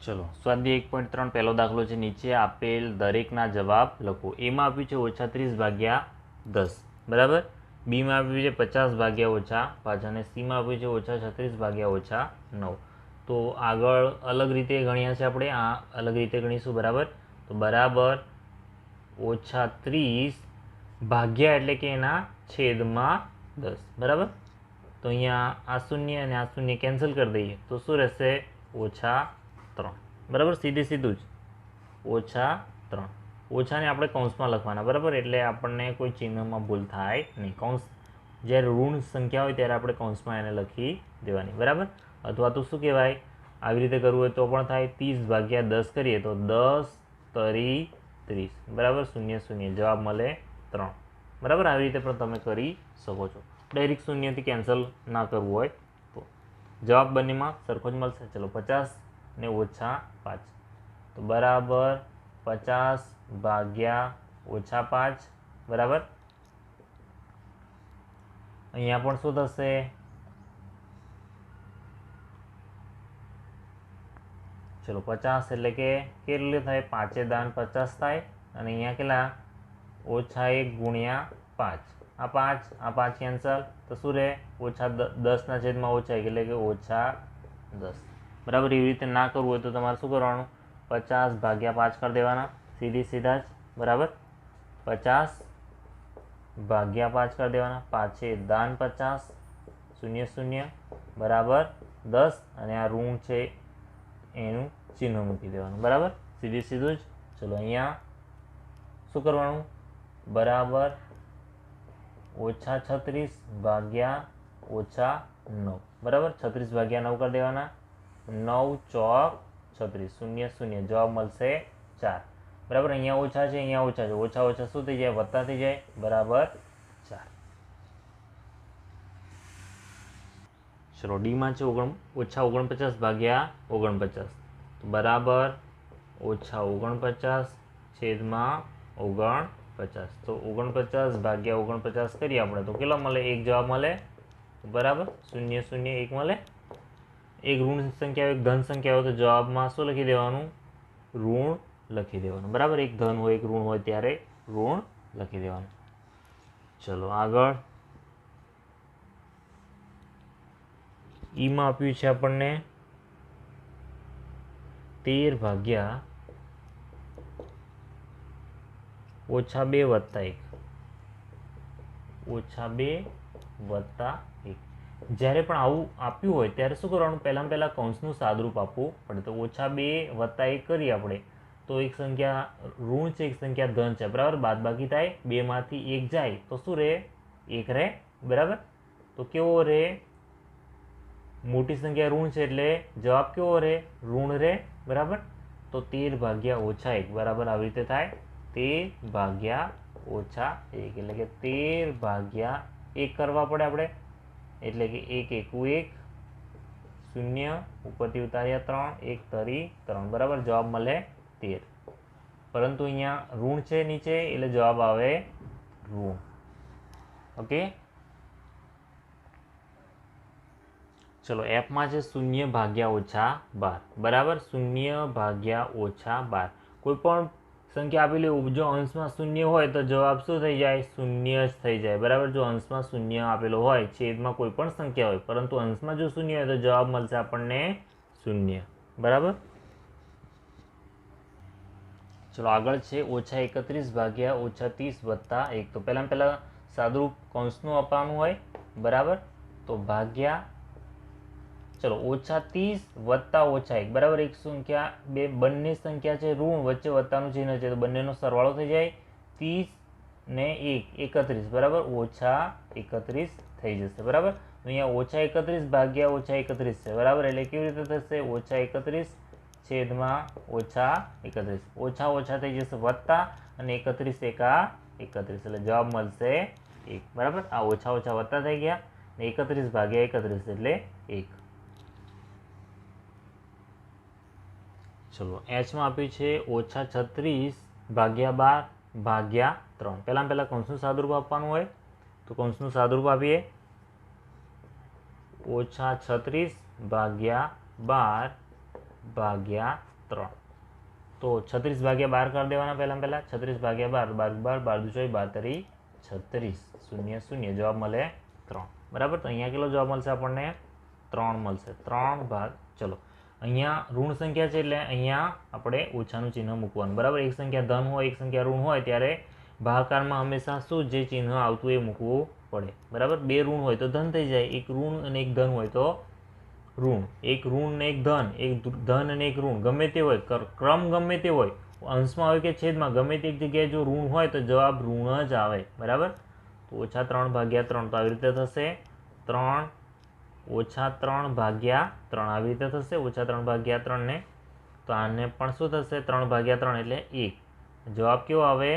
चलो स्वाध्याय 1.3 पहलो दाखलो है। नीचे आपेल दरेकना जवाब लखो। ए में आप्युं छे -30/10 बराबर। बी में आप्युं छे 50/-5 अने सी में आप्युं छे -36/-9। तो आगळ अलग रीते गण्या छे आपणे, आ अलग रीते गणीशुं बराबर। तो बराबर -30 भाग्या एटले के एना छेदमां 10 बराबर। तो अहींया आ शून्य अने आ शून्य केन्सल कर दईए तो शुं रहेशे -3 बराबर। सीधे सीधुं ज -3 ओछा ने आपणे कौंसमां लखवाना बराबर, एटले आपणने कोई चिन्हमां भूल थाय नहीं। कौंस ज्यारे ऋण संख्या होय त्यारे आपणे कौंसमां एने लखी देवानी बराबर। अथवा तो शुं कहेवाय, આવી રીતે કરવું હોય તો પણ થાય। 30/10 કરીએ તો 10 તરી 30 બરાબર। 0 0 જવાબ મળે 3 બરાબર। આવી રીતે પણ તમે કરી શકો છો। ડાયરેક્ટ શૂન્યથી કેન્સલ ના કરવું હોય તો જવાબ બંનેમાં સરખો જ મળશે। ચલો 50 ને -5 તો બરાબર 50/-5 બરાબર। અહીંયા પણ શું થશે, चलो 50 एटले के केटलुं थाय 5 दान 50 थाय अने अहींया केटला -1 × 5 आ 5 केन्सल तो शुं रहे -10 ना छेदमां -1 एटले के -10 बराबर। एवी रीते ना करवुं होय तो तमारे शुं करवानुं, 50/5 कर देवाना सीधी सीधा ज बराबर। 50/5 कर देवाना, 5 दान 50 0 0 बराबर 10 अने आ ऋण छे एनु चिन्ह मूकी देवानुं बराबर। सीधी सीधुं ज। चलो अहींया शुं करवानुं, बराबर -36/-9 बराबर। 36/9 कर देवाना, 9 चौक 36 0 0 जवाब मळशे 4 बराबर। अहींया ओछा छे, अहींया ओछा छे, ओछा ओछा शुं थई जाय, वत्ता थई जाय बराबर 4। चलो डी में छे -49/-49 तो बराबर -49 छेदमां 49 तो 49/-49 करिए आपणे तो केटलो मळे, एक जवाब मळे बराबर। 0 0 1 मळे। एक ऋण संख्या एक धन संख्या हो तो जवाब में शुं लखी देवानुं, ऋण लखी देवानुं बराबर। एक धन हो एक ऋण हो त्यारे ऋण लखी देवानुं। चलो आगळ ई में आप्युं छे आपणने 13/-2 + 1 જ્યારે પણ આવું આપ્યું હોય ત્યારે શું કરવાનું, પહેલાં કૌંસનું સાદરૂપ આપવું પડે। તો -2 + 1 કરીએ આપણે તો એક સંખ્યા ઋણ છે, એક સંખ્યા ધન છે બરાબર। બાદબાકી થાય, 2 માંથી 1 જાય તો શું રહે, 1 રહે બરાબર। તો કેવો રહે, मोटी संख्या ऋण है एटले जवाब केवो रहे, ऋण रहे बराबर। तो 13/-1 बराबर आ रीते थाय 13/-1 एटले के 13/1 करवा पड़े आपणे, एटले के 1 × 1 0 उपरथी उतार्या 3 1 तरी 3 बराबर। जवाब मळे 13 परंतु अहींया ऋण छे नीचे एटले जवाब आवे ऋण। ओके चलो एफ में है 0/-12 बराबर। 0/-12 कोईपण संख्या आपेली जो अंश में शून्य होय तो जवाब शू थी जाए, शून्य ज थी जाए बराबर। जो अंश में शून्य आपेलो होय, छेद में कोईपण संख्या होय परंतु अंश में जो शून्य होय तो जवाब मळशे आपणने शून्य बराबर। चलो आगळ छे -31/-30 + 1 तो पहला सादरूप कौंसनुं आपवानुं होय बराबर। तो भाग्या चलो -30 + -1 बराबर। एक संख्या बंने संख्या है ऋण वच्चे वत्तानुं चिन्ह है तो बंनेनो सरवाळो थई जाए 30 ने 1 31 बराबर। -31 थई जशे बराबर। अहींया -31/-31 है बराबर। एटले केवी रीते थशे, -31 छेदमां -31 ओछा ओछा थई जशे वत्ता अने 31 एका 31 एटले जवाब मळशे 1 बराबर। आ ओछा ओछा वत्ता थई गया ने 31/-31 एटले 1। चलो एच में आप्युं छे -36/-12/3 पहला कौंसनुं सादरूप आपवानुं होय तो कौंसनुं सादरूप आपीए -36/-12/3 3 તો 36 ભાગ્યા 12 કરી દેવાના પહેલાં 36 ભાગ્યા 12 12 12 12 12 તરી 36 0 0 જવાબ મળે 3 બરાબર. તો અહીંયા કેટલો જવાબ મળશે આપણને 3 મળશે 3 ભાગ. ચલો અહીંયા ઋણ સંખ્યા છે એટલે અહીંયા આપણે ઓછાનું ચિહ્ન મૂકવાનું બરાબર. એક સંખ્યા ધન હોય એક સંખ્યા ઋણ હોય ત્યારે ભાગાકારમાં હંમેશા શું જે ચિહ્ન આવતું એ મૂકવું પડે બરાબર. બે ઋણ હોય તો ધન થઈ જાય, એક ઋણ અને એક ધન હોય તો ઋણ, એક ઋણ અને એક ધન, એક ધન અને એક ઋણ ગમે તે હોય, ક્રમ ગમે તે હોય, અંશમાં હોય કે છેદમાં ગમે તે એક જગ્યાએ જો ઋણ હોય તો જવાબ ઋણ જ આવે બરાબર. તો ઓછા 3 ભાગ્યા 3 તો આવી રીતે થશે 3 ઓછા 3 ભાગ્યા 3 આવી રીતે થશે ઓછા 3 ભાગ્યા 3 ને. તો આને પણ શું થશે 3 ભાગ્યા 3 એટલે 1. જવાબ કેવો આવે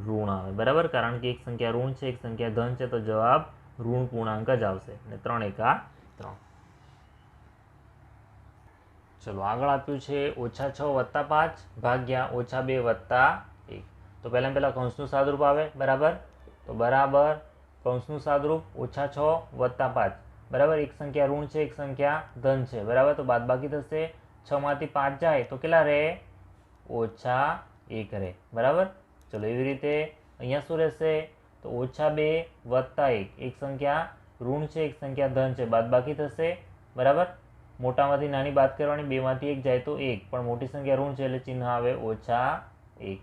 ઋણ આવે બરાબર. કારણ કે એક સંખ્યા ઋણ છે એક સંખ્યા ધન છે તો જવાબ ઋણ પૂર્ણાંક જ આવશે અને 3 એકા 3. ચલો આગળ આપ્યું છે ઓછા 6 વત્તા 5 ભાગ્યા ઓછા 2 વત્તા 1. તો પહેલાં કૌંસનું સાદુરૂપ આવે બરાબર. તો બરાબર કૌંસનું સાદુરૂપ ઓછા 6 વત્તા 5 બરાબર. એક સંખ્યા ઋણ છે એક સંખ્યા ધન છે બરાબર. તો બાદબાકી થશે 6 માંથી 5 જાય તો કેટલા રહે ઓછા 1 રહે બરાબર. ચલો એવી રીતે અહીંયા શું રહેશે તો ઓછા 2 વત્તા 1. એક સંખ્યા ઋણ છે એક સંખ્યા ધન છે બાદબાકી થશે બરાબર. મોટામાંથી નાની બાદ કરવાની, 2 માંથી 1 જાય તો 1 પણ મોટી સંખ્યા ઋણ છે એટલે ચિહ્ન આવે ઓછા 1.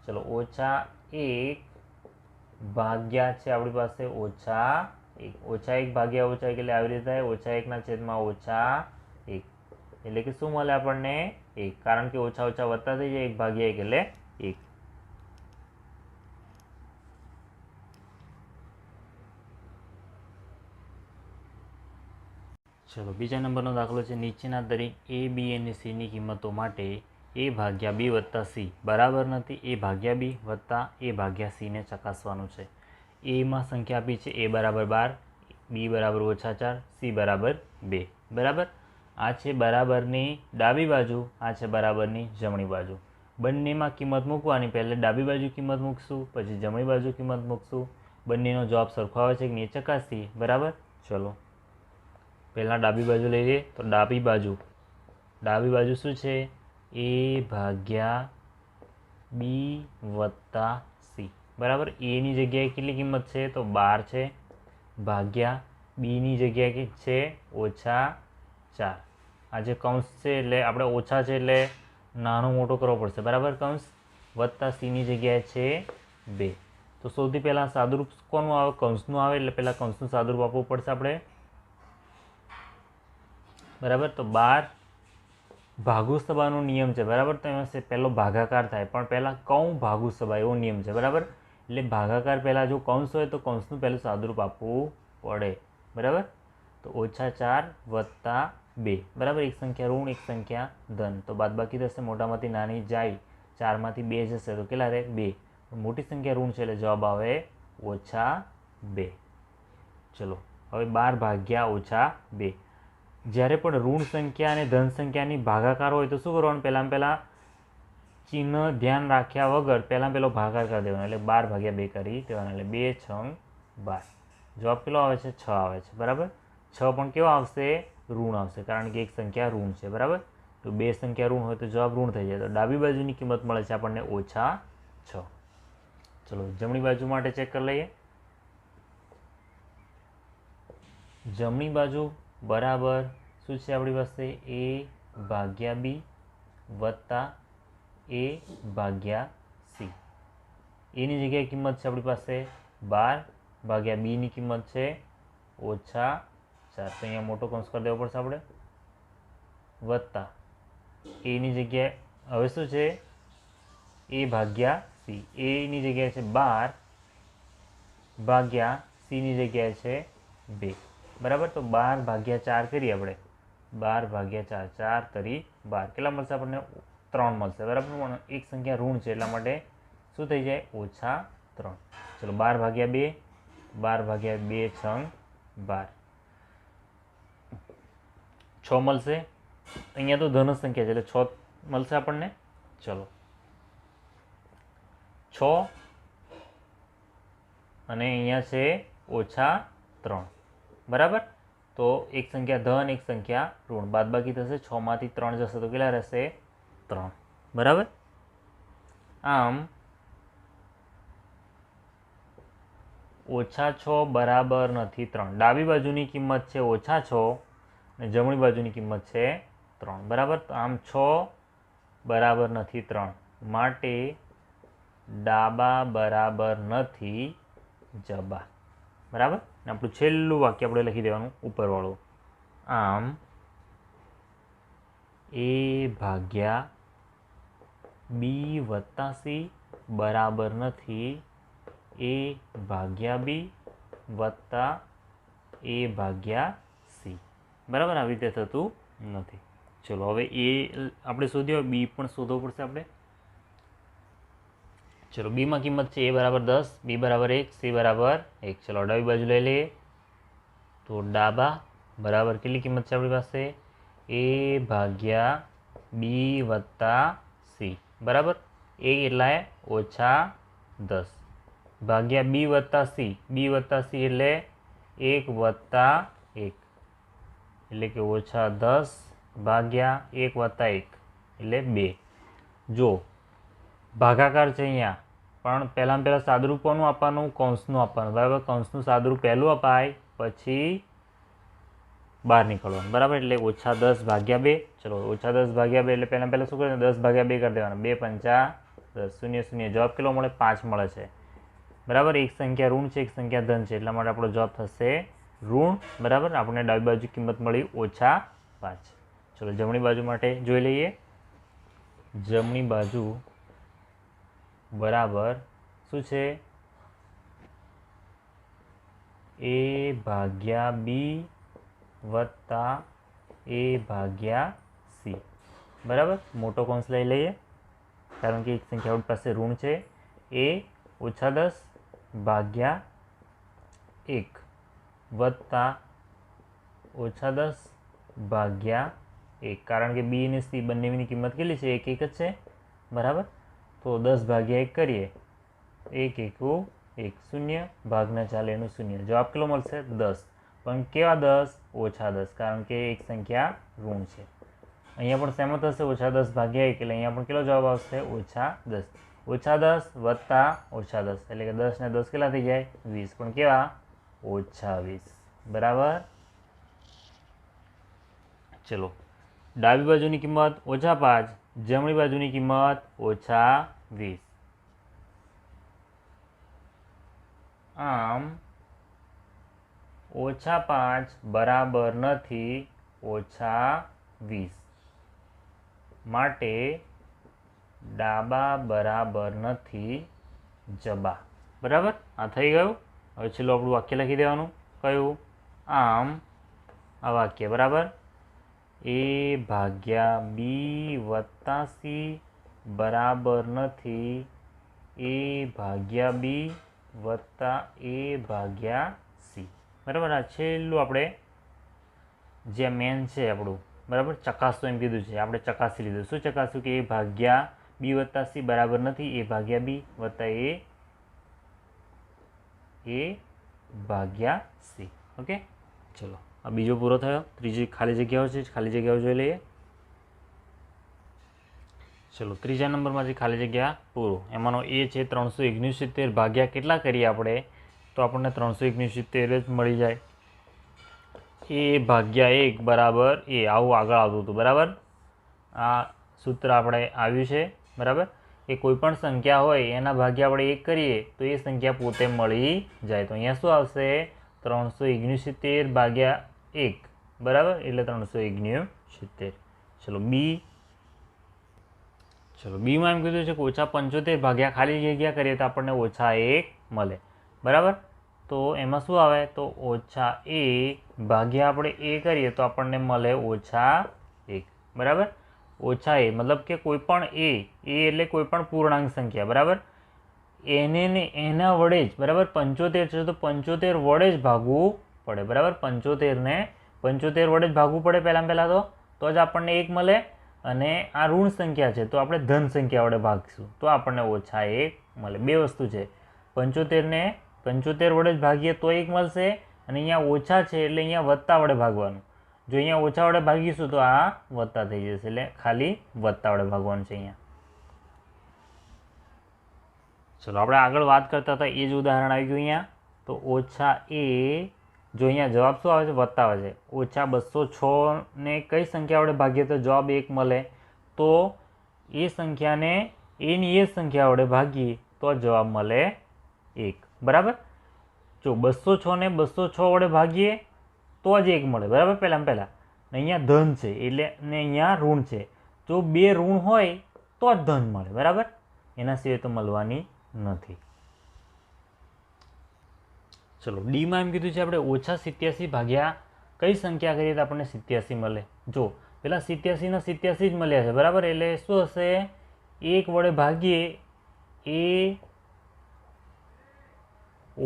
ચલો ઓછા 1 ભાગ્યા છે આપણી પાસે ઓછા 1. ઓછા 1 ભાગ્યા ઓછા 1 એટલે આવી રીતે થાય ઓછા 1 ના છેદમાં ઓછા 1 એટલે કે શું મળે આપણને 1. કારણ કે ઓછા ઓછા વત્તા થઈ જાય 1 ભાગ્યા 1 એટલે 1. ચલો બીજા નંબરનો દાખલો છે નીચેના દરેક એ બી અને સીની કિંમતો માટે એ ભાગ્યા બી વત્તા સી બરાબર નથી એ ભાગ્યા બી વત્તા એ ભાગ્યા સીને ચકાસવાનું છે. એમાં સંખ્યા આપી છે એ બરાબર 12, બી બરાબર ઓછા 4, સી બરાબર 2 બરાબર. આ છે બરાબરની ડાબી બાજુ, આ છે બરાબરની જમણી બાજુ. બંનેમાં કિંમત મૂકવાની, પહેલાં ડાબી બાજુ કિંમત મૂકશું પછી જમણી બાજુ કિંમત મૂકશું. બંનેનો જવાબ સરખો આવે છે કે નહીં ચકાસીએ બરાબર. ચલો પહેલાં ડાબી બાજુ લઈ લઈએ તો ડાબી બાજુ શું છે એ ભાગ્યા બી વત્તા સી બરાબર. એની જગ્યાએ કેટલી કિંમત છે તો 12 છે ભાગ્યા બીની જગ્યાએ છે ઓછા 4. આ જે કૌંસ છે એટલે આપણે ઓછા છે એટલે નાનો મોટો કરવો પડશે બરાબર. કૌંસ વત્તા સીની જગ્યાએ છે 2. તો સૌથી પહેલાં સાદુરૂપ કોનું આવે કૌંસનું આવે એટલે પહેલાં કૌંસનું સાદુરૂપ આપવું પડશે આપણે બરાબર. તો 12 ભાગુ સભાનો નિયમ છે બરાબર. તો એમાં પહેલો ભાગાકાર થાય પણ પહેલાં કૌં ભાગુ સભા એવો નિયમ છે બરાબર. એટલે ભાગાકાર પહેલાં જો કૌંસ હોય તો કૌંસનું પહેલું સાદુરૂપ આપવું પડે બરાબર. તો ઓછા 4 વત્તા 2 બરાબર. એક સંખ્યા ઋણ એક સંખ્યા ધન તો બાદબાકી થશે મોટામાંથી નાની જાય 4 માંથી 2 જશે તો કેટલા રહે 2. મોટી સંખ્યા ઋણ છે એટલે જવાબ આવે ઓછા 2. ચલો હવે 12 ભાગ્યા ઓછા 2. જ્યારે પણ ઋણ સંખ્યા અને ધન સંખ્યાની ભાગાકાર હોય તો શું કરવાનું પહેલાં ચિહ્ન ધ્યાન રાખ્યા વગર પહેલો ભાગાકાર કરી દેવાનો એટલે 12 ભાગ્યા 2 કરી દેવાના એટલે 2 6 12. જવાબ કેટલો આવે છે 6 આવે છે બરાબર. 6 પણ કેવો આવશે ઋણ આવશે કારણ કે એક સંખ્યા ઋણ છે બરાબર. તો 2 સંખ્યા ઋણ હોય તો જવાબ ઋણ થઈ જાય તો ડાબી બાજુની કિંમત મળે છે આપણને ઓછા 6. ચલો જમણી બાજુ માટે ચેક કરી લઈએ. જમણી બાજુ બરાબર શું છે આપણી પાસે એ ભાગ્યા બી વત્તા એ ભાગ્યા સી. એની જગ્યાએ કિંમત છે આપણી પાસે 12 ભાગ્યા બીની કિંમત છે ઓછા 4. તો અહીંયા મોટો કૌંસ કરી દેવો પડશે આપણે વત્તા એની જગ્યાએ હવે શું છે એ ભાગ્યા સી. એની જગ્યાએ છે 12 ભાગ્યા સીની જગ્યાએ છે 2 બરાબર. તો 12 ભાગ્યા 4 કરીએ આપણે 12 ભાગ્યા 4 4 તરી 12 કેટલા મળશે આપણને 3 મળશે બરાબર. પણ એક સંખ્યા ઋણ છે એટલા માટે શું થઈ જાય ઓછા 3. ચલો 12 ભાગ્યા 2 12 ભાગ્યા 2 6 12 6 મળશે. અહીંયા તો ધન સંખ્યા છે એટલે 6 મળશે આપણને. ચલો 6 અને અહીંયા છે ઓછા 3 બરાબર. તો એક સંખ્યા ધન એક સંખ્યા ઋણ બાદબાકી થશે 6 માંથી 3 જશે તો કેટલા રહેશે 3 બરાબર. આમ -6 બરાબર નથી 3. ડાબી બાજુની કિંમત છે -6 અને જમણી બાજુની કિંમત છે 3 બરાબર. તો આમ 6 બરાબર નથી 3 માટે ડાબા બરાબર નથી જબા બરાબર. અને આપણું છેલ્લું વાક્ય આપણે લખી દેવાનું ઉપરવાળું. આમ A ભાગ્યા B વત્તા C બરાબર નથી A ભાગ્યા B વત્તા A ભાગ્યા C બરાબર. આવી રીતે થતું નથી. ચલો હવે A આપણે શોધ્યો, B પણ શોધવો પડશે આપણે. ચલો બીમાં કિંમત છે A બરાબર 10, B બરાબર 1, C બરાબર 1. ચલો ડાબી બાજુ લઈ લઈએ. તો ડાબા બરાબર કેટલી કિંમત છે આપણી પાસે? A ભાગ્યા B વત્તા C બરાબર. A એટલે -10 ભાગ્યા B વત્તા C. B વત્તા C એટલે 1 વત્તા 1 એટલે કે -10 ભાગ્યા 1 વત્તા 1 એટલે 2. જો ભાગાકાર છે અહીંયા, પણ પહેલાં સાદુરૂપ કોનું આપવાનું? કૌંસનું આપવાનું બરાબર. કૌંસનું સાદુરૂપ પહેલું અપાય પછી બહાર નીકળવાનું બરાબર. એટલે -10 ભાગ્યા 2. ચલો -10 ભાગ્યા 2 એટલે પહેલાં શું કરે? 10 ભાગ્યા 2 કરી દેવાના. 2 પંચા 10, 0 0. જવાબ કેટલો મળે? 5 મળે છે બરાબર. એક સંખ્યા ઋણ છે, એક સંખ્યા ધન છે, એટલા માટે આપણો જવાબ થશે ઋણ બરાબર. આપણને ડાબી બાજુ કિંમત મળી -5. ચલો જમણી બાજુ માટે જોઈ લઈએ. જમણી બાજુ બરાબર શું છે? A ભાગ્યા B વત્તા A ભાગ્યા C બરાબર. મોટો કૌંસ લઈ લઈએ કારણ કે એક સંખ્યા આપણી પાસે ઋણ છે. A -10 ભાગ્યા 1 વત્તા -10 ભાગ્યા 1 કારણ કે B અને C બંનેની કિંમત કેટલી છે? 1 1 જ છે બરાબર. તો 10 ભાગ્યા 1 કરીએ, 1 1 1 0 ભાગ ના ચાલે એનું 0. જવાબ કેટલો મળશે? 10. પણ કેવા 10? -10 કારણ કે એક સંખ્યા ઋણ છે. અહીંયા પણ સહેમત હશે -10 ભાગ્યા 1 એટલે અહીંયા પણ કેટલો જવાબ આવશે? -10. -10 વત્તા -10 એટલે કે 10 ને 10 કેટલા થઈ જાય? 20. પણ કેવા? -20 બરાબર. ચલો ડાબી બાજુની કિંમત -5, જમણી બાજુની કિંમત -20. આમ -5 બરાબર નથી -20 માટે ડાબા બરાબર નથી જબા બરાબર. આ થઈ ગયું. હવે છેલ્લું આપણું વાક્ય લખી દેવાનું. કયું? આમ આ વાક્ય બરાબર. A ભાગ્યા B વત્તા C બરાબર નથી A ભાગ્યા B વત્તા A ભાગ્યા C બરાબર. આ છેલ્લું આપણે જે મેન છે આપણું બરાબર, ચકાસવું એમ કીધું છે, આપણે ચકાસી લીધું. શું ચકાસ્યું? કે A ભાગ્યા B વત્તા C બરાબર નથી A ભાગ્યા B વત્તા A ભાગ્યા C. ઓકે ચલો આ બીજો પૂરો થયો. ત્રીજી ખાલી જગ્યાઓ છે, ખાલી જગ્યાઓ જોઈ લઈએ. ચલો ત્રીજા નંબરમાં જે ખાલી જગ્યા પૂરો, એમાંનો A છે 369 ભાગ્યા કેટલા કરીએ આપણે? તો આપણને 369 જ મળી જાય. A ભાગ્યા 1 બરાબર A. આવું આગળ આવતું હતું બરાબર. આ સૂત્ર આપણે આવ્યું છે બરાબર. એ કોઈ પણ સંખ્યા હોય એના ભાગ્યા આપણે 1 કરીએ તો એ સંખ્યા પોતે મળી જાય. તો અહીંયા શું આવશે? 369 ભાગ્યા 1 બરાબર એટલે 369. ચલો બીમાં એમ કીધું છે કે -75 ભાગ્યા ખાલી જગ્યા કરીએ તો આપણને -1 મળે બરાબર. તો એમાં શું આવે? તો -a ભાગ્યા આપણે a કરીએ તો આપણને મળે -1 બરાબર. -a મતલબ કે કોઈ પણ a એટલે કોઈ પણ પૂર્ણાંક સંખ્યા બરાબર. એને ને એના વડે જ બરાબર. 75 છે તો 75 વડે જ ભાગવું પડે બરાબર. 75 ને 75 વડે જ ભાગવું પડે પહેલાં તો જ આપણને 1 મળે. અને આ ઋણ સંખ્યા છે તો આપણે ધન સંખ્યા વડે ભાગશું તો આપણને -1 મળે. બે વસ્તુ છે. 75 ને 75 વડે જ ભાગીએ તો 1 મળશે અને અહીંયા ઓછા છે એટલે અહીંયા વત્તા વડે ભાગવાનું. જો અહીંયા ઓછા વડે ભાગીશું તો આ વત્તા થઈ જશે, એટલે ખાલી વત્તા વડે ભાગવાનું છે અહીંયા. ચલો આપણે આગળ વાત કરતા હતા એ જ ઉદાહરણ આવી ગયું અહીંયા. તો ઓછા એ, જો અહીંયા જવાબ શું આવે છે? વત્તા આવે છે. ઓછા 206 ને કઈ સંખ્યા વડે ભાગીએ તો જવાબ 1 મળે? તો એ સંખ્યાને એની એ સંખ્યા વડે ભાગીએ તો જવાબ મળે 1. બરાબર. જો 206 ને 206 વડે ભાગીએ તો જ 1 મળે. બરાબર. પહેલાં અહીંયા ધન છે એટલે ને અહીંયા ઋણ છે. જો 2 ઋણ હોય તો જ ધન મળે. બરાબર. એના સિવાય તો મળવાની નથી. ચલો ડીમાં એમ કીધું છે આપણે ઓછા 87 ભાગ્યા કઈ સંખ્યા કરીએ તો આપણને 87 મળે. જો પેલા 87 ના 87 જ મળ્યા છે. બરાબર. એટલે શું હશે? 1 વડે ભાગીએ એ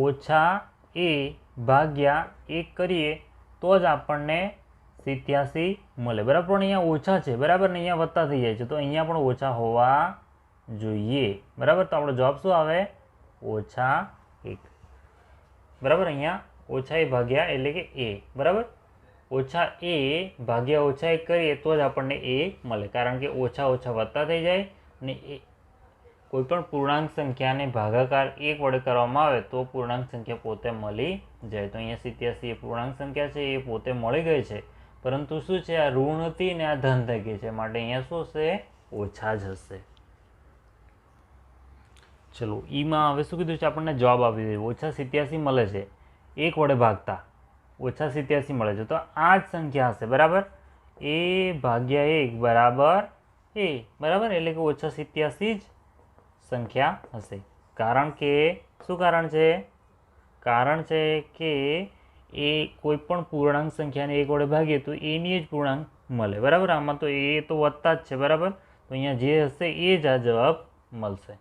ઓછા એ ભાગ્યા 1 કરીએ તો જ આપણને 87 મળે. બરાબર. પણ અહીંયા ઓછા છે. બરાબર. ને અહીંયા વત્તા થઈ જાય છે તો અહીંયા પણ ઓછા હોવા જોઈએ. બરાબર. તો આપણો જવાબ શું આવે? ઓછા 1. બરાબર. અહીંયા ઓછા એ ભાગ્યા એટલે કે એ. બરાબર. ઓછા એ ભાગ્યા ઓછા 1 કરીએ તો જ આપણને એ મળે, કારણ કે ઓછા ઓછા વત્તા થઈ જાય ને એ કોઈ પણ પૂર્ણાંક સંખ્યાને ભાગાકાર 1 વડે કરવામાં આવે તો પૂર્ણાંક સંખ્યા પોતે મળી જાય. તો અહીંયા 87 એ પૂર્ણાંક સંખ્યા છે, એ પોતે મળી ગઈ છે, પરંતુ શું છે? આ ઋણ હતી ને આ ધન થઈ ગઈ છે, માટે અહીંયા શું હશે? ઓછા જ હશે. ચલો ઈમાં હવે શું કીધું છે? આપણને જવાબ આપી દીધો. ઓછા 87 મળે છે 1 વડે ભાગતા, ઓછા 87 મળે છે. તો આ જ સંખ્યા હશે. બરાબર. એ ભાગ્યા 1 બરાબર એ. બરાબર. એટલે કે ઓછા 87 જ સંખ્યા હશે. કારણ કે શું કારણ છે? કારણ છે કે એ કોઈ પણ પૂર્ણાંક સંખ્યાને 1 વડે ભાગીએ તો એની જ પૂર્ણાંક મળે. બરાબર. આમાં તો એ તો વત્તા જ છે. બરાબર. તો અહીંયા જે હશે એ જ આ જવાબ મળશે.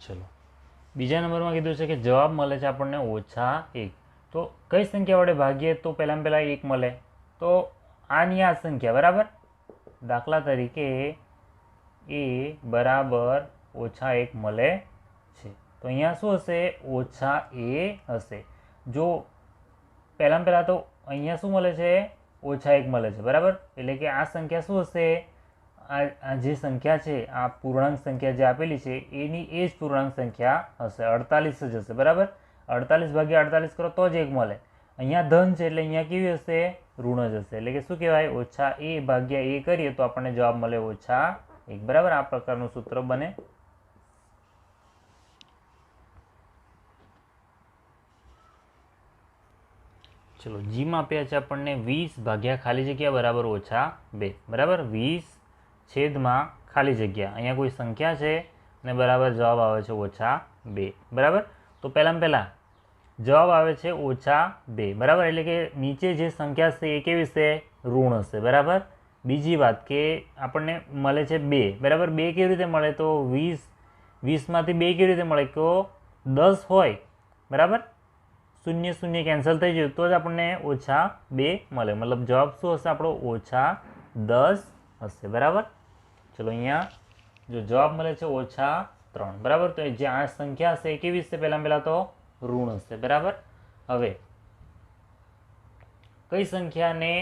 ચલો બીજા નંબરમાં કીધું છે કે જવાબ મળે છે આપણને ઓછા 1. તો કઈ સંખ્યા વડે ભાગીએ તો પહેલાં 1 મળે? તો આની આ સંખ્યા. બરાબર. દાખલા તરીકે એ બરાબર ઓછા 1 મળે છે. તો અહીંયા શું હશે? ઓછા એ હશે. જો પહેલાં તો અહીંયા શું મળે છે? ઓછા 1 મળે છે. બરાબર. એટલે કે આ સંખ્યા શું હશે? આ જે સંખ્યા છે, આ પૂર્ણાંક સંખ્યા જે આપેલી છે એની એ જ પૂર્ણાંક સંખ્યા હશે. 48 જ હશે. બરાબર. 48 ભાગ્યા 48 કરો તો જ 1 મળે. અહીંયા ધન છે એટલે અહીંયા કેવી હશે? ઋણ જ હશે. એટલે કે શું કહેવાય? ઓછા એ ભાગ્યા એ કરીએ તો આપણને જવાબ મળે ઓછા 1. બરાબર. આ પ્રકારનું સૂત્ર બને. ચલો જીમાં આપ્યા છે આપણને 20 ભાગ્યા ખાલી જગ્યા બરાબર ઓછા 2. બરાબર. 20 છેદમાં ખાલી જગ્યા, અહીંયા કોઈ સંખ્યા છે અને બરાબર જવાબ આવે છે ઓછા 2. બરાબર. તો પહેલાં જવાબ આવે છે ઓછા 2. બરાબર. એટલે કે નીચે જે સંખ્યા છે એ કેવી છે? ઋણ હશે. બરાબર. બીજી વાત કે આપણને મળે છે 2. બરાબર. 2 કેવી રીતે મળે? તો 20માંથી 2 કેવી રીતે મળે? તો 10 હોય. બરાબર. 0 0 કેન્સલ થઈ જાય તો જ આપણને ઓછા 2 મળે. મતલબ જવાબ શું હશે આપણો? ઓછા 10 હશે. બરાબર. ચલો અહીંયા જો જવાબ મળે છે ઓછા 3. બરાબર. તો જે આ સંખ્યા હશે એ કેવી હશે? પહેલાં તો ઋણ હશે. બરાબર. હવે કઈ સંખ્યાને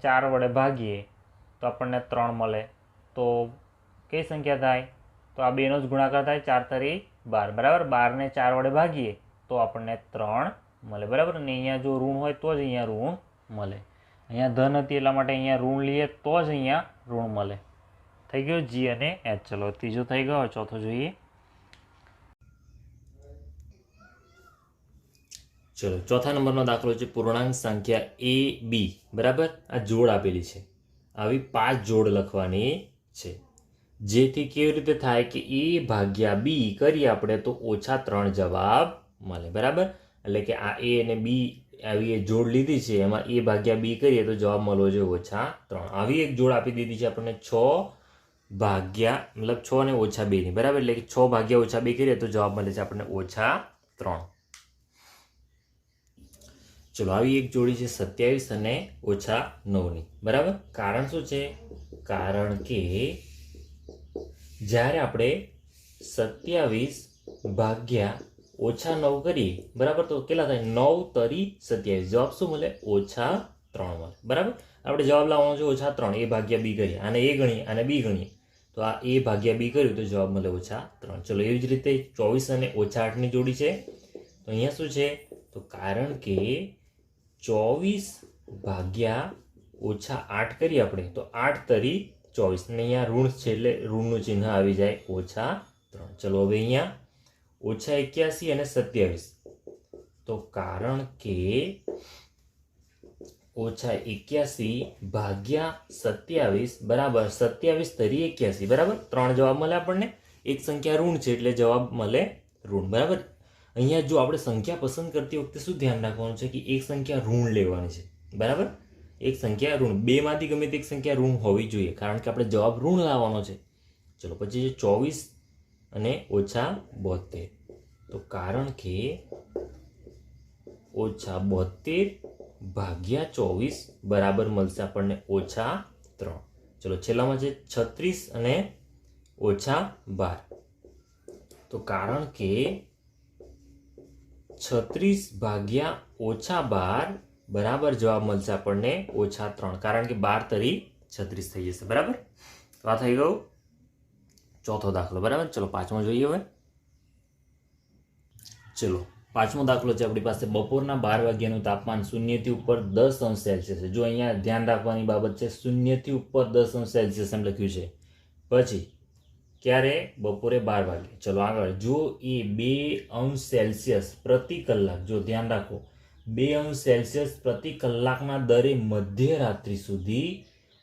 4 વડે ભાગીએ તો આપણને 3 મળે? તો કઈ સંખ્યા થાય? તો આ 2નો જ ગુણાકાર થાય. 4 તારી 12. બરાબર. 12 ને 4 વડે ભાગીએ તો આપણને 3 મળે. બરાબર. અને અહીંયા જો ઋણ હોય તો જ અહીંયા ઋણ મળે. અહીંયા ધન હતી એટલા માટે અહીંયા ઋણ લઈએ તો જ અહીંયા ઋણ મળે. થઈ ગયો જી અને એચ. ચલો ત્રીજો થઈ ગયો. ચોથો જોઈએ. ચલો ચોથા નંબરનો દાખલો છે પૂર્ણાંક સંખ્યા એ બી. બરાબર. આ જોડ આપેલી છે. આવી 5 જોડ લખવાની છે, જેથી કેવી રીતે થાય કે એ ભાગ્યા બી કરીએ આપણે તો ઓછા 3 જવાબ મળે. બરાબર. એટલે કે આ એ અને બી આવી એક જોડ લીધી છે, એમાં એ ભાગ્યા બી કરીએ તો જવાબ મળવો જોઈએ ઓછા 3. આવી એક જોડ આપી દીધી છે આપણને 6 ભાગ્યા મતલબ 6 અને ઓછા 2ની. બરાબર. એટલે કે 6 ભાગ્યા ઓછા 2 કરીએ તો જવાબ મળે છે આપણને ઓછા 3. ચલો આવી એક જોડી છે 27 અને ઓછા 9ની. બરાબર. કારણ શું છે? કારણ કે જ્યારે આપણે 27 ભાગ્યા -9 કરીએ બરાબર, તો કેટલા થાય? 9 તરી 27. જવાબ શું મળે? -3 મળે. બરાબર, આપણે જવાબ લાવવાનો છે -3. A ભાગ્યા B કરીએ, આને A ગણીએ, આને B ગણીએ, તો આ A ભાગ્યા B કર્યું તો જવાબ મળે -3. ચલો, એવી જ રીતે 24 અને -8ની જોડી છે. તો અહીંયા શું છે? તો કારણ કે 24 ભાગ્યા -8 કરીએ આપણે, તો 8 તરી 24, ને અહીંયા ઋણ છે એટલે ઋણનું ચિહ્ન આવી જાય -3. ચલો, હવે અહીંયા -81 અને 27. તો કારણ કે -81 ભાગ્યા 27 બરાબર 27 તરી 81. બરાબર, 3 જવાબ મળે આપણને. એક સંખ્યા ઋણ છે એટલે જવાબ મળે ઋણ. બરાબર, અહીંયા જો આપણે સંખ્યા પસંદ કરતી વખતે શું ધ્યાન રાખવાનું છે કે એક સંખ્યા ઋણ લેવાની છે. બરાબર, એક સંખ્યા ઋણ, બેમાંથી ગમે તે એક સંખ્યા ઋણ હોવી જોઈએ, કારણ કે આપણે જવાબ ઋણ લાવવાનો છે. ચલો, પછી 24 અને -72. તો કારણ કે -72 ભાગ્યા 24 બરાબર મળશે આપણને -3. ચલો, છેલ્લામાં છે 36 અને -12. તો કારણ કે 36 ભાગ્યા -12 બરાબર જવાબ મળશે આપણને -3, કારણ કે 12 તરી 36 થઈ જશે. બરાબર, તો આ થઈ ગયું ચોથો દાખલો. બરાબર, ચલો પાંચમો જોઈએ હવે. ચલો, પાંચમો દાખલો છે આપણી પાસે. બપોરના 12 વાગ્યાનું તાપમાન 0 થી ઉપર 10 અંશ સેલ્સિયસ છે. જો અહીંયા ધ્યાન રાખવાની બાબત છે, 0 થી ઉપર 10 અંશ સેલ્સિયસ એમ લખ્યું છે. પછી ક્યારે? બપોરે 12 વાગે. ચલો આગળ, જો એ 2 અંશ સેલ્સિયસ પ્રતિ કલાક, જો ધ્યાન રાખો, 2 અંશ સેલ્સિયસ પ્રતિ કલાકના દરે મધ્યરાત્રિ સુધી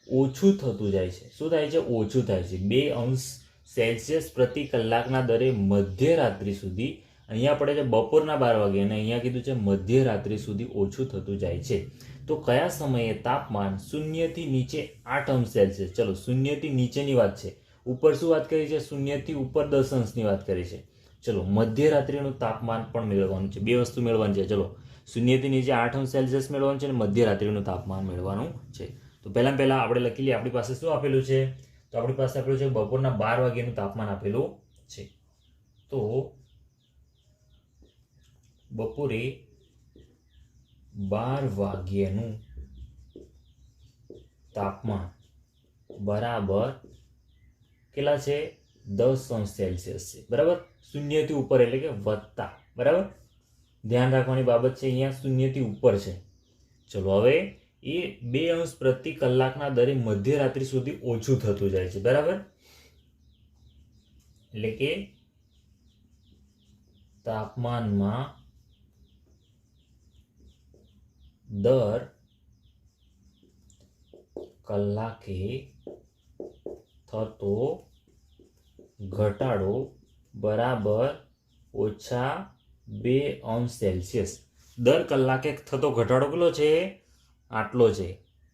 ઓછું થતું જાય છે. શું થાય છે? ઓછું થાય છે. 2 અંશ સેલ્સિયસ પ્રતિ કલાકના દરે મધ્યરાત્રિ સુધી, અહીંયા પડે છે બપોરના 12 વાગે અને અહીંયા કીધું છે મધ્યરાત્રિ સુધી ઓછું થતું જાય છે. તો કયા સમયે તાપમાન 0 થી નીચે 8 અંશ સેલ્સિયસ, ચલો 0 થી નીચેની વાત છે, ઉપર શું વાત કરી છે? 0 થી ઉપર 10 અંશની વાત કરી છે. ચલો, મધ્યરાત્રિનું તાપમાન પણ મેળવવાનું છે. બે વસ્તુ મેળવવાની છે. ચલો, 0 થી નીચે 8 અંશ સેલ્સિયસ મેળવવાનું છે અને મધ્યરાત્રિનું તાપમાન મેળવવાનું છે. તો પહેલાં આપણે લખી લઈએ, આપણી પાસે શું આપેલું છે? તો આપણી પાસે આપેલું છે બપોરના 12 વાગ્યાનું તાપમાન આપેલું છે. તો બપોરે 12 વાગ્યાનું તાપમાન બરાબર કેટલા છે? 10 અંશ સેલ્સિયસ છે. બરાબર, 0 થી ઉપર એટલે કે વત્તા. બરાબર, ધ્યાન રાખવાની બાબત છે, અહીંયા 0 થી ઉપર છે. ચલો, હવે એ 2 અંશ પ્રતિ કલાકના દરે મધ્યરાત્રિ સુધી ઓછું થતું જાય છે. બરાબર, એટલે કે તાપમાનમાં દર કલાકે થતો ઘટાડો બરાબર -2 અંશ સેલ્સિયસ. દર કલાકે થતો ઘટાડો કેટલો છે? આટલો છે.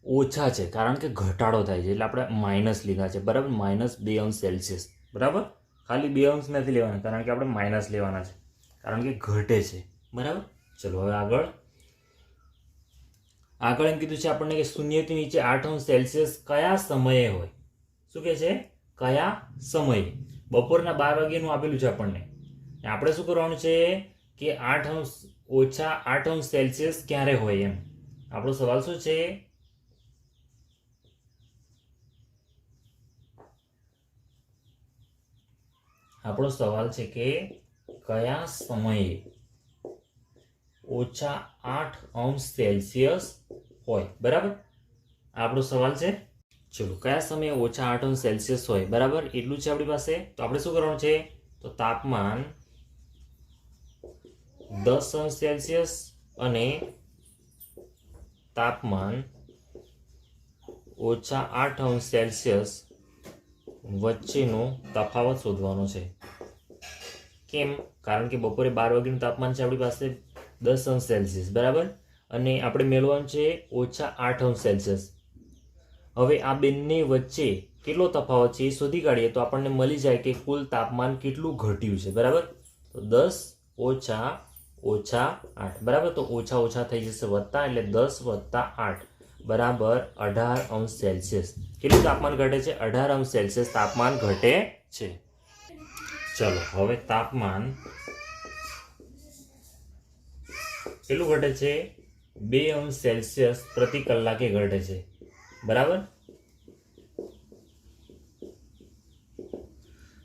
ઓછા છે કારણ કે ઘટાડો થાય છે એટલે આપણે માઇનસ લીધા છે. બરાબર, -2 અંશ સેલ્સિયસ. બરાબર, ખાલી 2 અંશ નથી લેવાના કારણ કે આપણે માઇનસ લેવાના છે, કારણ કે ઘટે છે. બરાબર, ચલો હવે આગળ એમ કીધું છે આપણને કે 0 થી નીચે 8 અંશ સેલ્સિયસ કયા સમયે હોય? શું કે છે? કયા સમયે? બપોરના 12 વાગ્યાનું આપેલું છે આપણને. આપણે શું કરવાનું છે કે 8 અંશ ઓછા 8 અંશ સેલ્સિયસ ક્યારે હોય એમ. આપણો સવાલ શું છે? આપણો સવાલ છે કે કયા સમયે ઓછા 8 અંશ સેલ્સિયસ હોય. બરાબર, આપણો સવાલ છે. ચલો, કયા સમયે ઓછા 8 અંશ સેલ્સિયસ હોય? બરાબર, એટલું છે આપણી પાસે. તો આપણે શું કરવાનું છે? તો તાપમાન 10 અંશ સેલ્સિયસ અને તાપમાન ઓછા 8 અંશ સેલ્સિયસ વચ્ચેનો તફાવત શોધવાનો છે. કેમ? કારણ કે બપોરે 12 વાગ્યાનું તાપમાન છે આપણી પાસે 10 અંશ સેલ્સિયસ. બરાબર, અને આપણે મેળવવાનું છે ઓછા 8 અંશ સેલ્સિયસ. હવે આ બંને વચ્ચે કેટલો તફાવત છે એ શોધી કાઢીએ તો આપણને મળી જાય કે કુલ તાપમાન કેટલું ઘટ્યું છે. બરાબર, તો 10 ઓછા 8. બરાબર, તો ઓછા થઈ જશે વત્તા, એટલે 10 વત્તા 8 બરાબર 18 અંશ સેલ્સિયસ. કેટલું તાપમાન ઘટે છે? 18 અંશ સેલ્સિયસ તાપમાન ઘટે છે. ચલો, હવે તાપમાન કેટલું ઘટે છે? 2 અંશ સેલ્સિયસ પ્રતિ કલાકે ઘટે છે, બરાબર.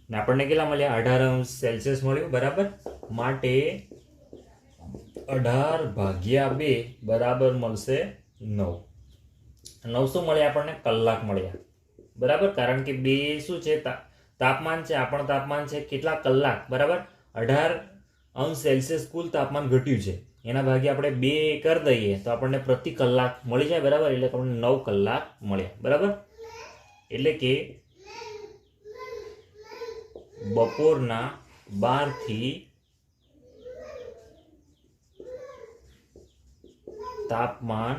ને આપણને કેટલા મળ્યા? 18 અંશ સેલ્સિયસ મળ્યું, બરાબર. માટે 18 ભાગ્યા 2 બરાબર મળશે 9. 900 મળ્યા આપણને કલાક મળ્યા, બરાબર. કારણ કે 2 શું છે? તાપમાન છે, આપણું તાપમાન છે કેટલા કલાક, બરાબર. 18 અંશ સેલ્સિયસ કુલ તાપમાન ઘટ્યું છે, એના ભાગે આપણે 2 કરી દઈએ તો આપણને પ્રતિ કલાક મળી જાય, બરાબર. એટલે આપણને 9 કલાક મળ્યા, બરાબર. એટલે કે બપોરના 12 થી તાપમાન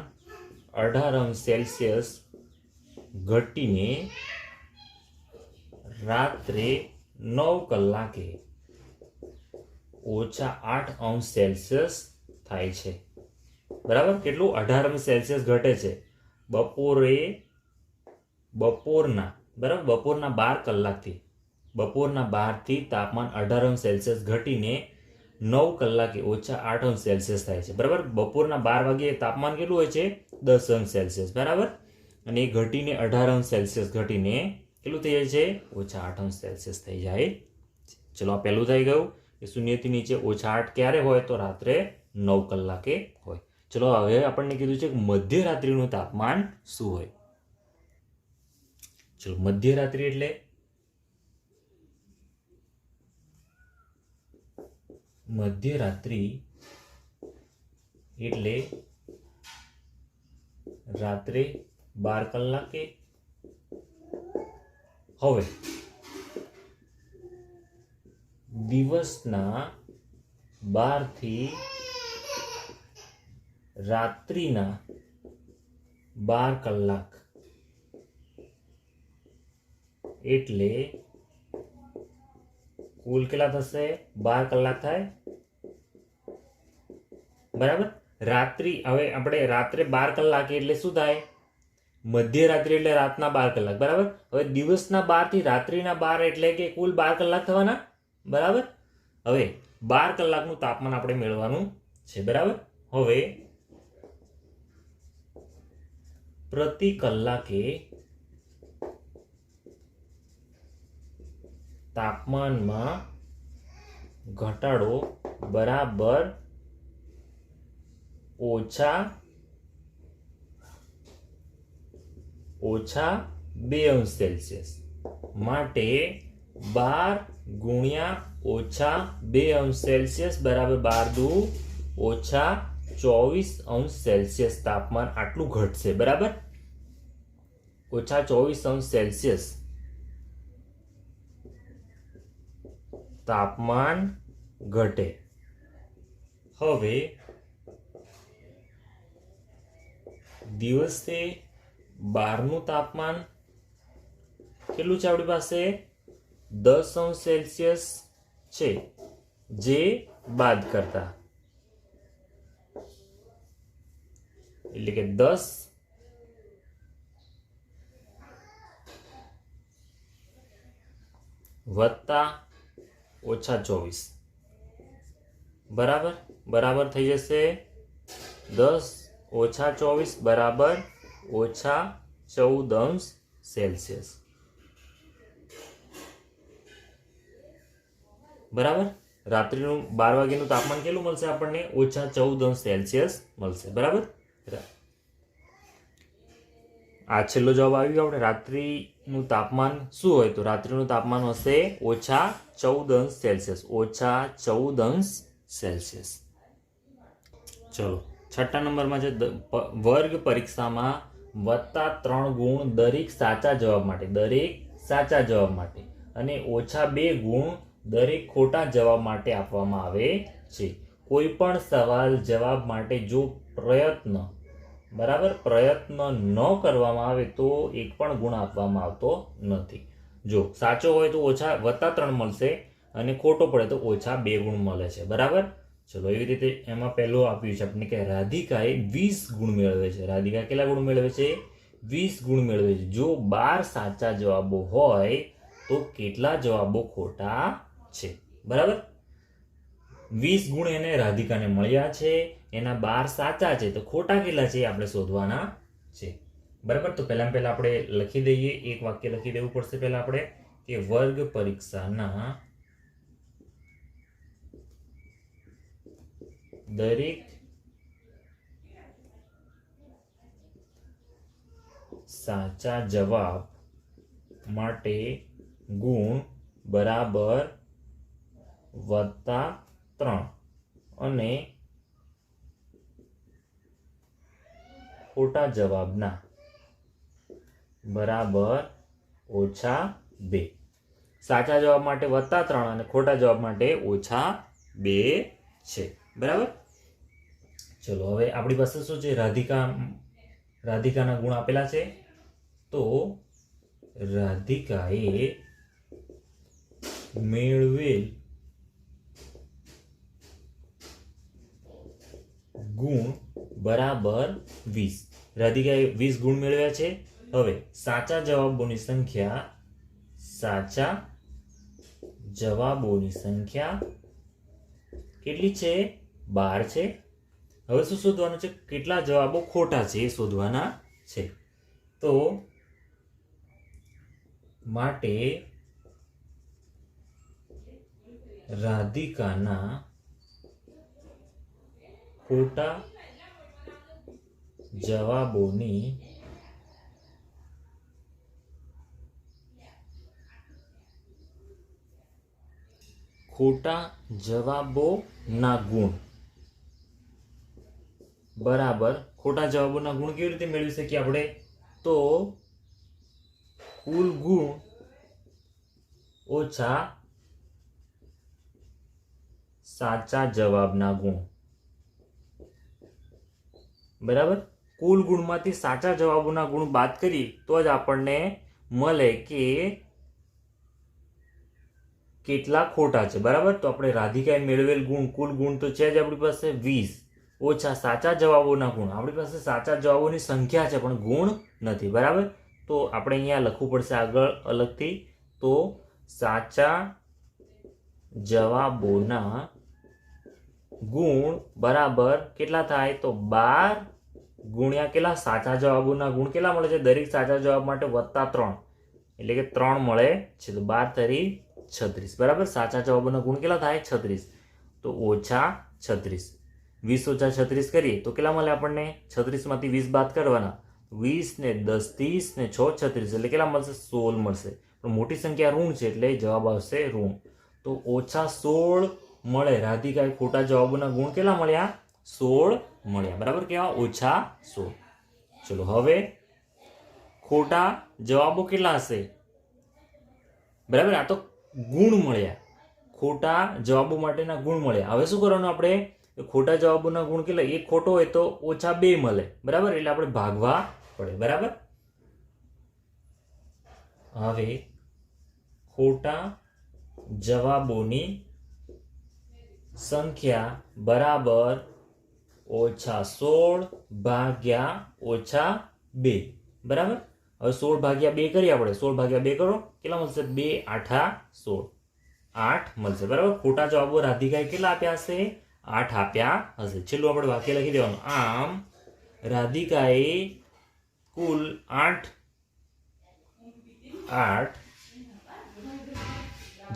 18 અંશ સેલ્સિયસ ઘટીને રાત્રે 9 કલાકે -8 અંશ સેલ્સિયસ થાય છે, બરાબર. કેટલું? 18 અંશ સેલ્સિયસ ઘટે છે બપોરના, બરાબર. બપોરના 12 કલાકથી, બપોરના 12 થી તાપમાન 18 અંશ સેલ્સિયસ ઘટીને 9 કલાકે -8 અંશ સેલ્સિયસ થાય છે, બરાબર. બપોરના 12 વાગે તાપમાન કેટલું હોય છે? 10 અંશ સેલ્સિયસ, બરાબર. અને એ ઘટીને 18 અંશ સેલ્સિયસ ઘટીને કેટલું થઈ જાય છે? -8 અંશ સેલ્સિયસ થઈ જાય. ચલો, આ પહેલું થઈ ગયું કે 0 થી નીચે -8 ક્યારે હોય? તો રાત્રે 9 કલાકે હોય. ચલો, હવે આપણને કીધું છે કે મધ્યરાત્રિનું તાપમાન શું હોય? ચલો, મધ્યરાત્રિ એટલે રાત્રે 12 કલાકે. હવે દિવસના 12 થી રાત્રિના 12 કલાક એટલે કુલ કેટલા થશે? 12 કલાક થાય, બરાબર. રાત્રિ, હવે આપણે રાત્રે 12 કલાક એટલે શું થાય? મધ્યરાત્રિ એટલે રાતના 12 કલાક, બરાબર. હવે દિવસના 12 થી રાત્રિના 12 એટલે કે કુલ 12 કલાક થવાના, બરાબર. હવે 12 કલાકનું તાપમાન આપણે મેળવવાનું છે, બરાબર. હવે પ્રતિ કલાકે તાપમાનમાં ઘટાડો બરાબર ઓછા 2 અંશ સેલ્સિયસ. માટે 12 ગુણ્યા -2 અંશ સેલ્સિયસ બરાબર 12 દુ -24 અંશ સેલ્સિયસ તાપમાન આટલું ઘટશે, બરાબર. -24 અંશ સેલ્સિયસ તાપમાન ઘટે. હવે દિવસે 12નું તાપમાન કેટલું છે આપણી પાસે? 10 અંશ સેલ્સિયસ છે, જે બાદ કરતા, એટલે કે 10 વત્તા -24, બરાબર થઈ જશે 10 - 24 બરાબર -14 અંશ સેલ્સિયસ, બરાબર. રાત્રિનું 12 વાગ્યાનું તાપમાન કેટલું મળશે આપણને? -14 અંશ સેલ્સિયસ મળશે, બરાબર. આ છેલ્લો જવાબ આવ્યો. આપણે રાત્રિનું તાપમાન શું હોય? તો રાત્રિનું તાપમાન હશે -14 અંશ સેલ્સિયસ, -14 અંશ સેલ્સિયસ. ચલો, છઠ્ઠા નંબરમાં છે વર્ગ પરીક્ષામાં +3 ગુણ દરેક સાચા જવાબ માટે અને -2 ગુણ દરેક ખોટા જવાબ માટે આપવામાં આવે છે. કોઈ પણ સવાલ જવાબ માટે જો પ્રયત્ન ન કરવામાં આવે તો એક પણ ગુણ આપવામાં આવતો નથી. જો સાચો હોય તો +3 મળશે અને ખોટો પડે તો -2 ગુણ મળે છે, બરાબર. ચલો, એવી રીતે એમાં પહેલું આપ્યું છે આપણને કે રાધિકાએ 20 ગુણ મેળવે છે. રાધિકા કેટલા ગુણ મેળવે છે? 20 ગુણ મેળવે છે. જો 12 સાચા જવાબો હોય તો કેટલા જવાબો ખોટા છે, બરાબર. 20 ગુણ એને રાધિકાને મળ્યા છે, એના 12 સાચા છે, તો ખોટા કેટલા છે આપણે શોધવાના છે. બરાબર. તો પહેલા આપણે લખી દઈએ, એક વાક્ય લખી દેવું પડશે પહેલા આપણે કે વર્ગ પરીક્ષાના દરેક સાચા જવાબ માટે ગુણ બરાબર +3 અને ખોટા જવાબના બરાબર -2. સાચા જવાબ માટે +3 અને ખોટા જવાબ માટે -2 છે. બરાબર. ચલો હવે આપણી પાસે શું છે, રાધિકાના ગુણ આપેલા છે. તો રાધિકાએ મેળવેલ ગુણ બરાબર 20. રાધિકાએ 20 ગુણ મેળવ્યા છે. હવે સાચા જવાબોની સંખ્યા કેટલી છે? 12 છે. હવે શું શોધવાનું છે? કેટલા જવાબો ખોટા છે એ શોધવાના છે. તો માટે રાધિકાના ખોટા જવાબોની ગુણ બરાબર ખોટા જવાબોના ગુણ કેવી રીતે મેળવી શકીએ આપણે? તો કુલ ગુણ ઓછા સાચા જવાબના ગુણ. બરાબર. કુલ ગુણમાંથી સાચા જવાબોના ગુણ બાદ કરીએ તો જ આપણને મળે કે કેટલા ખોટા છે. બરાબર. તો આપણે રાધિકાએ મેળવેલ ગુણ, કુલ ગુણ તો છે જ આપણી પાસે 20 ઓછા સાચા જવાબોના ગુણ. આપણી પાસે સાચા જવાબોની સંખ્યા છે પણ ગુણ નથી. બરાબર. તો આપણે અહીંયા લખવું પડશે આગળ અલગથી. તો સાચા જવાબોના ગુણ બરાબર કેટલા થાય? તો 12 ગુણ્યા કેટલા? સાચા જવાબોના ગુણ કેટલા મળે છે? દરેક સાચા જવાબ માટે +3 એટલે કે 3 મળે છે. તો 12 × 36. બરાબર. સાચા જવાબોના ગુણ કેટલા થાય? 36. તો -36. 20 ઓછા 36 કરીએ તો કેટલા મળે આપણને? 36 માંથી 20 બાદ કરવાના. 20 ને 10 30 ને 6 36 એટલે કેટલા મળશે? 16 મળશે. પણ મોટી સંખ્યા ઋણ છે એટલે જવાબ આવશે ઋણ. તો -16 મળે. રાધિકાએ ખોટા જવાબોના ગુણ કેટલા મળ્યા? 16 મળ્યા. બરાબર. કેવા? -16. ચલો હવે ખોટા જવાબો કેટલા હશે? બરાબર. આ તો ગુણ મળ્યા, ખોટા જવાબો માટેના ગુણ મળ્યા. હવે શું કરવાનું આપણે? ખોટા જવાબોના ગુણ કેટલા? એક ખોટો હોય તો -2 મળે. બરાબર. એટલે આપણે ભાગવા પડે. બરાબર. હવે ખોટા જવાબોની સંખ્યા બરાબર -16 ભાગ્યા -2. બરાબર. હવે 16 ભાગ્યા 2 કરીએ આપણે. 16 ભાગ્યા 2 કરો કેટલા મળશે? 2 8 16. 8 મળશે. બરાબર. ખોટા જવાબો રાધિકાએ કેટલા આપ્યા હશે? 8 આપ્યા હશે. છેલ્લું આપણે વાક્ય લખી દેવાનું. આમ રાધિકાએ કુલ 8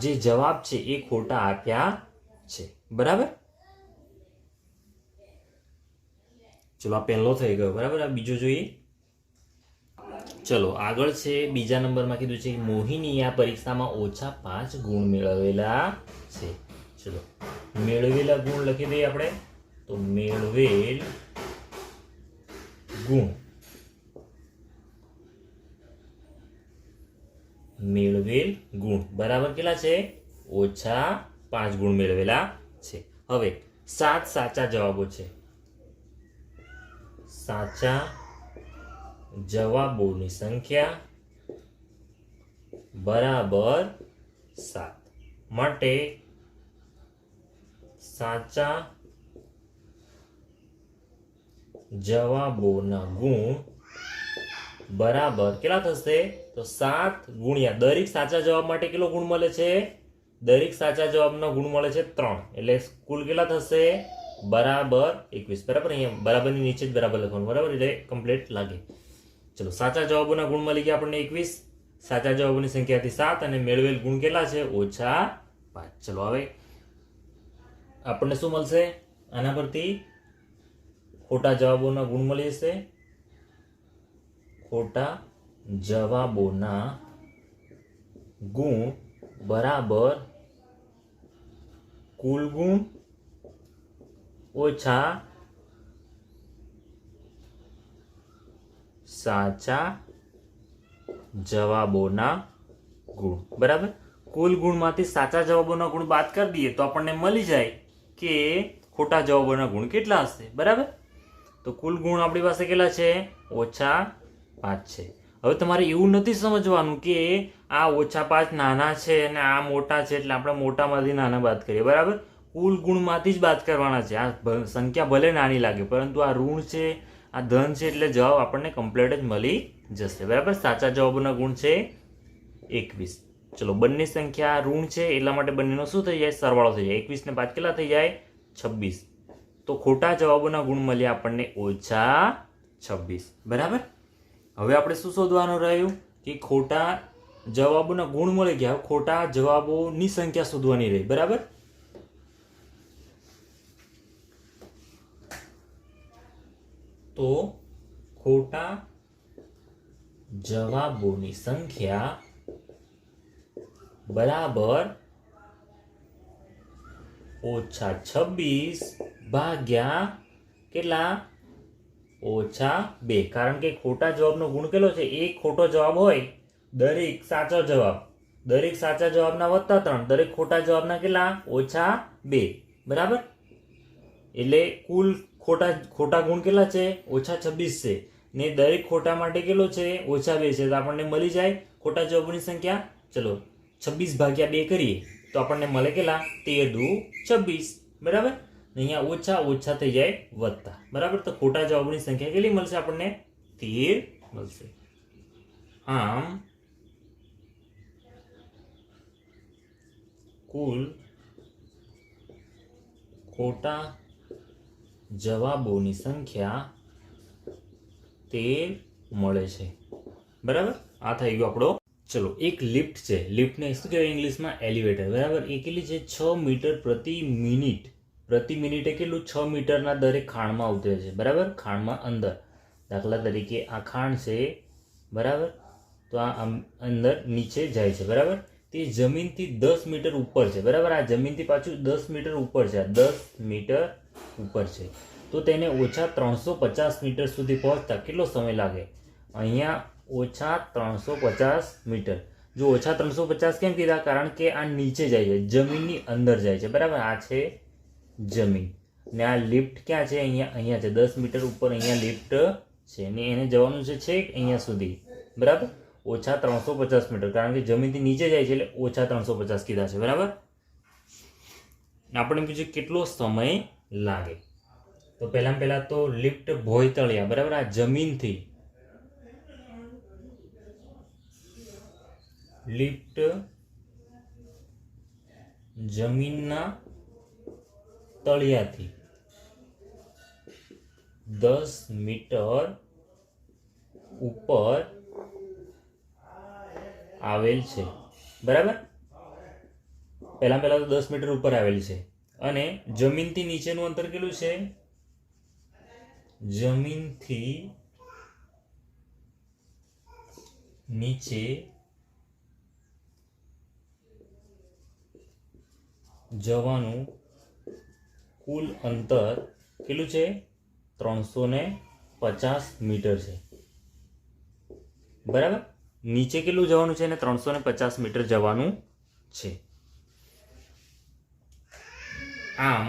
જે જવાબ છે એ ખોટા આપ્યા છે. બરાબર. ચલો આ પહેલો થઈ ગયો. બરાબર. આ બીજો જોઈએ. ચલો આગળ છે બીજા નંબરમાં કીધું છે મોહિની આ પરીક્ષામાં -5 ગુણ મેળવેલા છે. ચલો મેળવેલા ગુણ લખી દઈએ આપણે. તો મેળવેલ ગુણ બરાબર કેટલા છે? -5 ગુણ મેળવેલા છે. હવે 7 સાચા જવાબો છે. સાચા જવાબોની સંખ્યા બરાબર 7 માટે સાચા જવાબોના ગુણ બરાબર કેટલા થશે? તો 7 ગુણ્યા દરેક સાચા જવાબ માટે કેટલો ગુણ મળે છે? દરેક સાચા જવાબનો ગુણ મળે છે 3, એટલે કુલ કેટલા થશે? બરાબર 21. બરાબર, અહીંયા બરાબરની નીચે જ બરાબર લખવાનું, બરાબર, એટલે કમ્પ્લીટ લાગે. ચલો, સાચા જવાબોના ગુણ મળી ગયા આપણને 21, સાચા જવાબોની સંખ્યાથી 7 અને મેળવેલ ગુણ કેટલા છે? -5. ચલો, હવે આપણને શું મળશે આના પરથી? ખોટા જવાબોના ગુણ મળી જશે. ખોટા જવાબોના ગુણ બરાબર કુલ ગુણ ઓછા સાચા જવાબોના ગુણ. બરાબર, કુલ ગુણમાંથી સાચા જવાબોના ગુણ બાદ કરી દઈએ તો આપણને મળી જાય કે ખોટા જવાબોના ગુણ કેટલા હશે. બરાબર, તો કુલ ગુણ આપણી પાસે કેટલા છે? -5 છે. હવે તમારે એવું નથી સમજવાનું કે આ -5 નાના છે અને આ મોટા છે એટલે આપણે મોટામાંથી નાના બાદ કરીએ. બરાબર, કુલ ગુણમાંથી જ બાદ કરવાના છે. આ સંખ્યા ભલે નાની લાગે પરંતુ આ ઋણ છે, આ ધન છે, એટલે જવાબ આપણને કમ્પ્લીટ જ મળી જશે. બરાબર, સાચા જવાબોના ગુણ છે 21. ચલો, બંને સંખ્યા ઋણ છે એટલા માટે બંનેનો શું થઈ જાય? સરવાળો થઈ જાય. 21 ને 5 કેટલા થઈ જાય? 26. તો ખોટા જવાબોના ગુણ મળ્યા આપણને -26. બરાબર, હવે આપણે શું શોધવાનું રહ્યું કે ખોટા જવાબોના ગુણ મળી ગયા, ખોટા જવાબોની સંખ્યા શોધવાની રહી. બરાબર, તો ખોટા જવાબોની સંખ્યા બરાબર -26 ભાગ્યા કેટલા? -2. કારણ કે ખોટા જવાબનો ગુણ કેટલો છે? એક ખોટો જવાબ હોય, દરેક સાચો જવાબ, દરેક સાચા જવાબના +3, દરેક ખોટા જવાબના કેટલા? -2. બરાબર, એટલે કુલ ખોટા ગુણ કેટલા છે? -26 છે ને દરેક ખોટા માટે કેટલો છે? -2 છે. તો આપણને મળી જાય ખોટા જવાબોની સંખ્યા. ચલો, 26 ભાગ્યા 2 કરીએ તો આપણને મળે કેટલા? 13 દુ 26. બરાબર, અહીંયા ઓછા ઓછા થઈ જાય વત્તા. બરાબર, તો ખોટા જવાબોની સંખ્યા કેટલી મળશે આપણને? 13 મળશે. આમ કુલ ખોટા જવાબોની સંખ્યા 13 મળે છે. બરાબર, આ થઈ ગયો આપણો. ચલો, એક લિફ્ટ છે, લિફ્ટને શું કહેવાય ઇંગ્લિશમાં? એલિવેટર. બરાબર, એ કેટલી છે? 6 મીટર પ્રતિ મિનિટ. પ્રતિ મિનિટે કેટલું? 6 મીટરના દરેક ખાણમાં ઉતરે છે. બરાબર, ખાણમાં અંદર. દાખલા તરીકે આ ખાણ છે. બરાબર, તો આ અંદર નીચે જાય છે. બરાબર, તે જમીનથી 10 મીટર ઉપર છે. બરાબર, આ જમીનથી પાછું 10 મીટર ઉપર છે. 10 મીટર ઉપર છે. તો તેને -350 મીટર સુધી પહોંચતા કેટલો સમય લાગે? અહીંયા -350 મીટર. જો -350 કેમ કીધા? કારણ કે આ નીચે જાય છે, જમીનની અંદર જાય છે. બરાબર, આ છે જમીન ને આ લિફ્ટ ક્યાં છે? અહીંયા છે, 10 મીટર ઉપર અહીંયા લિફ્ટ છે ને એને જવાનું છે છેક અહીંયા સુધી. બરાબર, -350 મીટર, કારણ કે જમીનથી નીચે જાય છે એટલે -350 કીધા છે. બરાબર, આપણે પૂછ્યું કેટલો સમય લાગે. તો પહેલા તો લિફ્ટ ભોયતળિયા. બરાબર, આ જમીનથી લિફ્ટ જમીનના તળિયાથી 10 મીટર ઉપર આવેલ છે. બરાબર, પહેલા તો 10 મીટર ઉપર આવેલ છે અને જમીનથી નીચેનું અંતર કેટલું છે? જમીનથી નીચે જવાનું કુલ અંતર કેટલું છે? 350 મીટર છે. બરાબર, નીચે કેટલું જવાનું છે? ને 350 મીટર જવાનું છે. આમ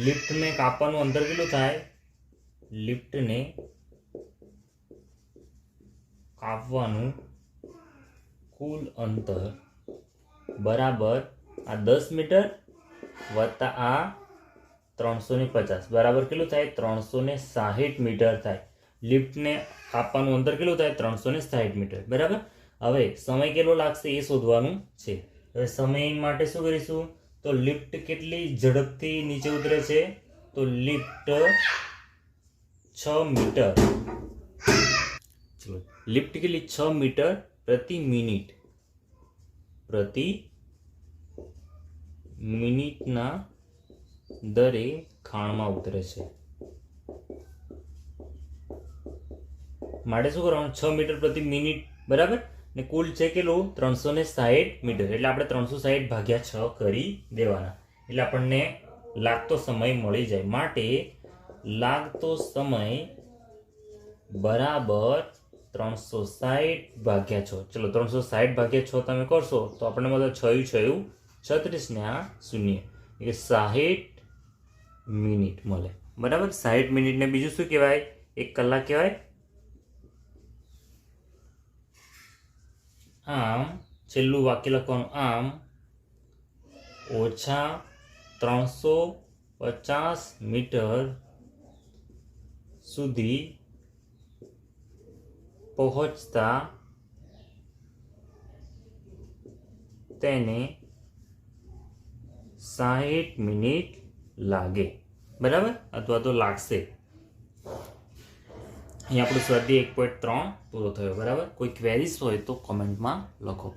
લિફ્ટને કાપવાનું અંતર કેટલું થાય? લિફ્ટને કાપવાનું કુલ અંતર બરાબર આ 10 મીટર વત્તા આ 350 બરાબર કેટલું થાય? 360 મીટર થાય. લિફ્ટને કાપવાનું અંતર કેટલું થાય? 360 મીટર. બરાબર, હવે સમય કેટલો લાગશે એ શોધવાનું છે. હવે સમય માટે શું કરીશું? તો લિફ્ટ કેટલી ઝડપથી નીચે ઉતરે છે? તો લિફ્ટ 6 મીટર, ચલો લિફ્ટ કેટલી 6 મીટર પ્રતિ મિનિટના દરે ખાણમાં ઉતરે છે. માટે શું કરવાનું? 6 મીટર પ્રતિ મિનિટ, બરાબર. ને કુલ છે કેટલું? 360 મીટર. એટલે આપણે 360 ભાગ્યા 6 કરી દેવાના, એટલે આપણને લાગતો સમય મળી જાય. માટે લાગતો સમય બરાબર 360 ભાગ્યા 6. ચલો 360 ભાગ્યા 6 તમે કરશો તો આપણને મળે 6 36 ને આ 0, એટલે 60 મિનિટ મળે, બરાબર. 60 મિનિટને બીજું શું કહેવાય? 1 કલાક કહેવાય. આમ છેલ્લું વાક્ય લખવાનું, આમ ઓછા 350 મીટર સુધી પહોંચતા તેને 60 મિનિટ લાગે, બરાબર, અથવા તો લાગશે. અહીં આપણું સ્વાધ્યાય 1.3 પૂરો થયો, બરાબર. કોઈ ક્વેરીઝ હોય તો કોમેન્ટમાં લખો.